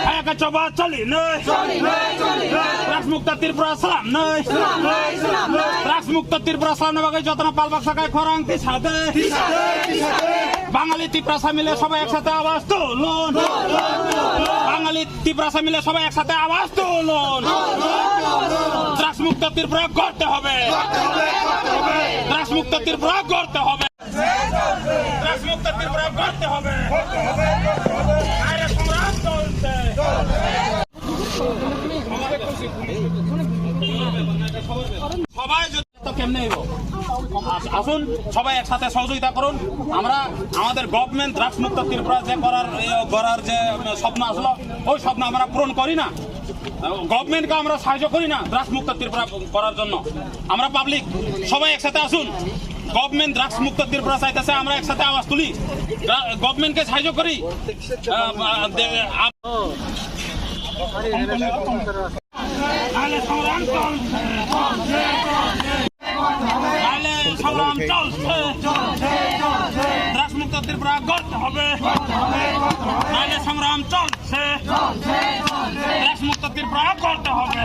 Ayaka coba coli nih. Drags mukta Tripura salam nih. Drags mukta Tripura salam বাগে যতনা পালবাক সাকায় খরাং তিসাতে বাঙালি ত্রিপুরা মিলে সবাই একসাথে আওয়াজ তুলুন। বাঙালি ত্রিপুরা মিলে সবাই একসাথে আওয়াজ তুলুন। ড্রাগস মুক্ত ত্রিপুরা করতে হবে। ড্রাগস মুক্ত ত্রিপুরা করতে হবে। ড্রাগস মুক্ত ত্রিপুরা করতে হবে। আরে সংগ্রাম চলছে। সবাই তো কেমনে হইব আসুন সবাই একসাথে সহযোগিতা করুন। আমরা আমাদের গভর্নমেন্ট ড্রাগস মুক্ত ত্রিপুরা যে করার যে স্বপ্ন আসলো ওই স্বপ্ন আমরা পূরণ করি না। গভর্নমেন্টকে আমরা সাহায্য করি না ড্রাগস মুক্ত ত্রিপুরা করার জন্য। আমরা পাবলিক সবাই একসাথে আসুন। গভর্নমেন্ট ড্রাগস মুক্ত ত্রিপুরা চাইতেছে, আমরা একসাথে আওয়াজ তুলি, গভর্নমেন্টকে সাহায্য করি। সংগ্রাম চলছে। ড্রাগস মুক্ত ত্রিপুরা করতে হবে। নাইলে সংগ্রাম চলছে। ড্রাগস মুক্ত ত্রিপুরা করতে হবে।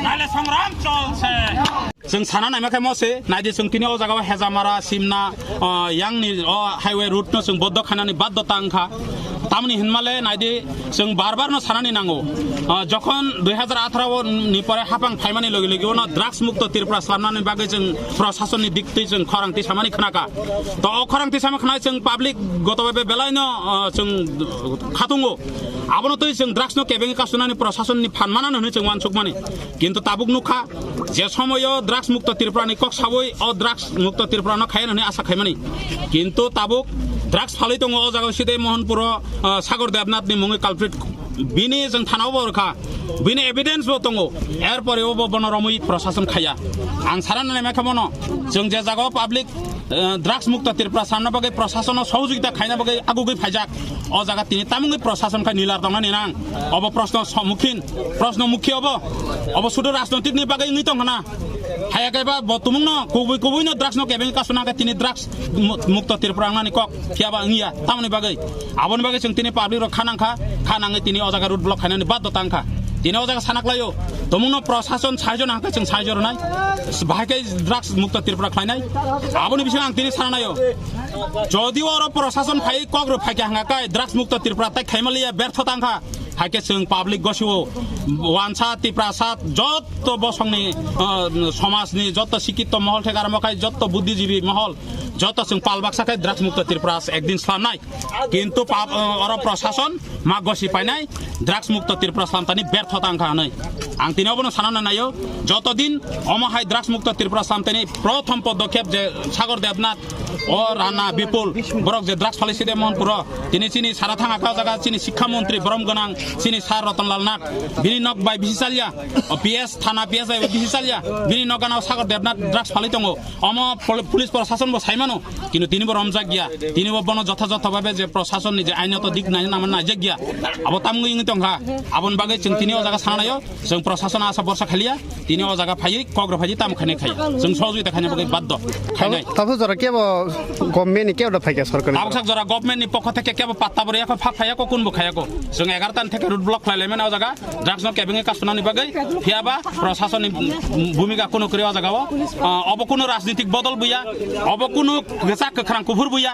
নাইলে সংগ্রাম চলছে। जों साना नायमाखै मसे नायदि जों तिनि अ जागाव हेजामारा सिमना यांनि हाइवे रुट नो जों बद्द खानानि बाद्दता अंखा तामनि हिनमाले नायदि जों बार नो सानानि नांगौ जखन 2018 नि परे हापां फाइमानि लगे लगे उनाव ड्राग्स मुक्त त्रिपुरा सामनानि बागै जों प्रशासननि दिगति जों खरांथि सामानि खोनाका तो खरांथि सामा खोनाय जों पाब्लिक गतबे बेलायनो जों खातुंगो आबनो तो जों ड्राग्स नो केबेंग कासुनानि प्रशासननि फानमाना होनो जों वानसुकमानि किन्तु ताबुक नुखा जे समयो ड्राग्स मुक्त त्रिपुरानि कक साबै अ ड्राग्स मुक्त त्रिपुरा न खायन होनो आसा खायमानि किन्तु ताबुक ड्राग्स फालै दङ अ जागाव सिदे मोहनपुर सागर देबनाथनि मुङै कालप्रिट बिनि जों थानाव बरखा बिनि एभिडेन्स बो दङ एरपरे अ बनरमै प्रशासन खाया आं सारा नायमाखै मनो जों जे जागाव पाब्लिक ड्राग्स मुक्त त्रिपुरा सामना बागै प्रशासन सहयोगिता खायना बागै आगुगै फायजाक अ जागा तिनि तामुङै प्रशासन खाय निलार दंना नां अब प्रश्न सम्मुखीन प्रश्न मुखी अब सुदु राजनीतिनि बागै नै दं ना हायाखैबा बतुमुंनो कुबुइनो ड्राग्स नो केबें कासुनाखै तिनि ड्राग्स मुक्त त्रिपुरा नानि कक खियाबा इंगिया तामुनि बागै आबोनि बागै जों तिनि पाब्लिक रो खानाङै तिनि अ जागा रुट ब्लक खायनानि बाद्दता अंखा तिनि अ जागा सानाक्लायो तमुनो प्रशासन साहाय्य नांखै जों साहाय्य रनाय बाहायखै ड्राग्स मुक्त त्रिपुरा खायनाय आबोनि बिसोर आं तिनि सानायो जदिও अर प्रशासन फाय कग्र फायके हांगाखै ड्राग्स मुक्त त्रिपुरा ताय खायमालिया व्यर्थता अंखा हाइके जों पाब्लिक गसिबो वानसा त्रिप्रासाद जत बसंनि समाजनि जत शिक्षित महल ठेगार मखाय जत बुद्धिजीवी महल जत जों पालबाक्साखै ड्राग्स मुक्त त्रिपुरा एकदिन स्लामनाय किन्तु अर प्रशासन मा गसि पायनाय ड्राग्स मुक्त त्रिपुरा स्लामतानि व्यर्थता अंखा नै आं तिनियावबो सानना नायो जतदिन अमहाय ड्राग्स मुक्त त्रिपुरा स्लामतानि प्रथम पदक्षेप जे सागर देबनाथ अ राना बिपुल बरक जे ड्राग्स फालिसिदे मोहनपुर तिनि चिनि सारा थाङाखा जागा चिनि शिक्षा मन्त्री ब्रह्म गोनां चिनि सार रतनलाल नाथ बिनि नक बाय बिसिसालिया पीएस थाना पीएस बाय बिसिसालिया बिनि नगानाव सागर देबनाथ ड्राग्स फालि दङ अम पुलिस प्रशासन बो साइमानो किन्तु तिनिबो रमजा गिया तिनिबो बन जथाजथ भाबे जे प्रशासननि जे आइनत दिग नायना नामन नायजे गिया अब तामुङै इंगि दंहा आबन बागै जों तिनि अ जागा सानायो जों प्रशासन आसा बर्षा खालिया तिनि अ जागा फायै कग्र फायै ताम खाने खाय जों सहयोगिता खाने बागै बाद्द खायनाय ताबो जरा केबो गभर्नमेन्टनि केबो फायके सरकार आवश्यक जरा गभर्नमेन्टनि पक्ष থেকে केबो पात्ता बरियाखौ फायाखौ कुनबो खायाखौ जों 11 तान থেকে रुट ब्लक खालायलायमेन आ जागा ड्राग्स न केबिंग कासुनानि बागै फियाबा प्रशासननि भूमिका कुनु करिया जागाव अब कुनु राजनीतिक बदल बुया अब कुनु गेसा खखरां कुफुर बुया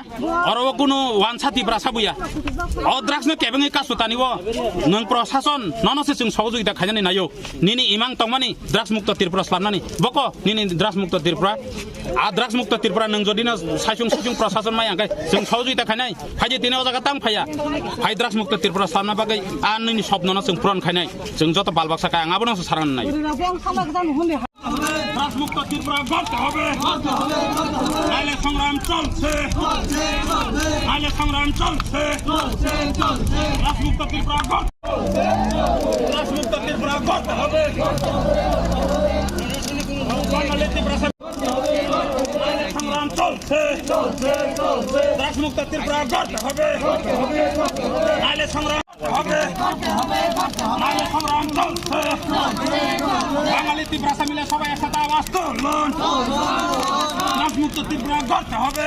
और अब कुनु वानसाति ब्रासा बुया अ ड्राग्स न केबिंग कासुतानिबो नों प्रशासन ननसे जों सहयोगिता खायनानै नायो निनि इमां तंमानि ड्राग्स मुक्त त्रिपुरा स्लामनानि बको निनि ड्राग्स मुक्त त्रिपुरा आ ड्राग्स मुक्त त्रिपुरा नों जदिनो सायसुं प्रशासन मायाखै जों सहयोगिता खायनाय फायजे तिनि अ जागा तां फाया फाय ड्राग्स मुक्त त्रिपुरा स्लामना बागै आ नोंनि स्वप्नना जों पुरन खायनाय जों जत बालबाक्साखै आंबो नोंसो सारान नाय ड्राग्स मुक्त त्रिपुरा करते হবে नाइले संग्राम चलছে नाइले संग्राम चलছে ड्राग्स मुक्त त्रिपुरा ड्राग्स मुक्त त्रिपुरा करते হবে बांगाली त्रिपुरा সংগ্রাম চলছে ड्राग्स मुक्त त्रिपुरा করতে হবে নাইলে সংগ্রাম হবে নাইলে সংগ্রাম চলছে বাঙালি ত্রিপুরা মিলে সবাই একসাথে আওয়াজ তুলুন ड्राग्स मुक्त त्रिपुरा করতে হবে